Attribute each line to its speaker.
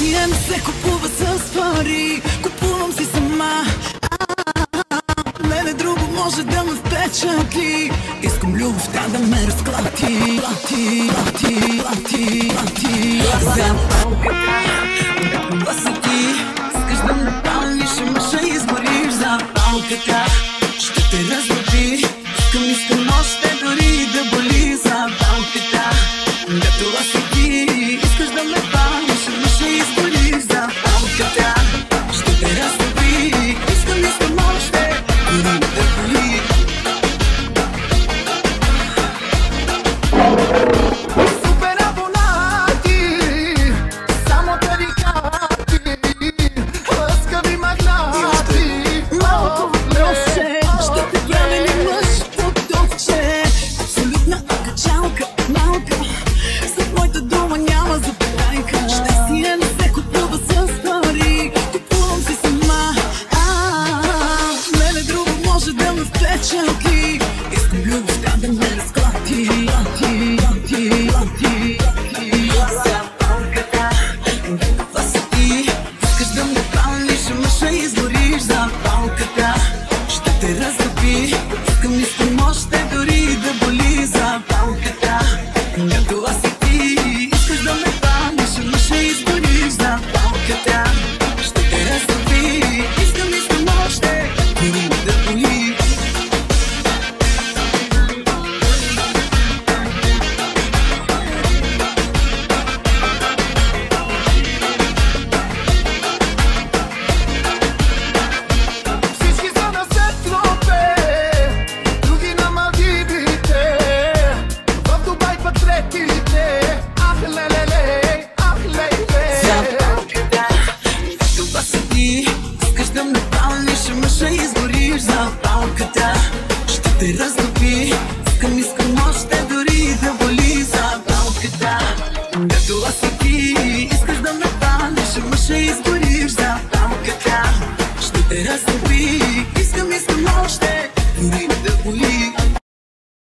Speaker 1: Щастие не се купува с пари, купувам си сама. Мене друго може да ме впечатли. Искам любовта да ме разклати. Запалката, каква си ти? Искаш да ме палиш, ама ще изгориш. Запалката ще те разлюби. Искам още дори да боли. Запалката, каква си ти? Искаш да ме палиш, ама ще изгориш. Запалката ще те разлюби. Искам още дори да боли.
Speaker 2: Супер абонати, само тарикати, лъскави магнати.
Speaker 1: Малко въпросе, ще те прави ли мъж потовче? Абсолютна качалка, малка, след моята дума няма запитайка. Щастие не се купува с пари, купувам си сама. Мене друго може да ме впечатли. Искам любовта да ме разклати. Запалката, каква си ти? Искаш да ме палиш, ама ще изгориш. Запалката ще те разтопи. Искам още дори да боли. Запалката, каква си ти? Искаш да ме палиш, ама ще изгориш. Запалката ще те разтопи. Искам още дори да боли.
Speaker 2: Всички са на Сент-Тропе, други на Малдивите, в Дубай път третите. Ах, лелеле, ах, леле.
Speaker 1: Запалката, каква си ти? Искаш да ме палиш, ама ще изгориш. Запалката ще те разтопи. Искам още дори да боли. Запалката, каква си ти? Искаш да ме палиш, ама ще изгориш. Запалката ще те разтопи. Искам още дори да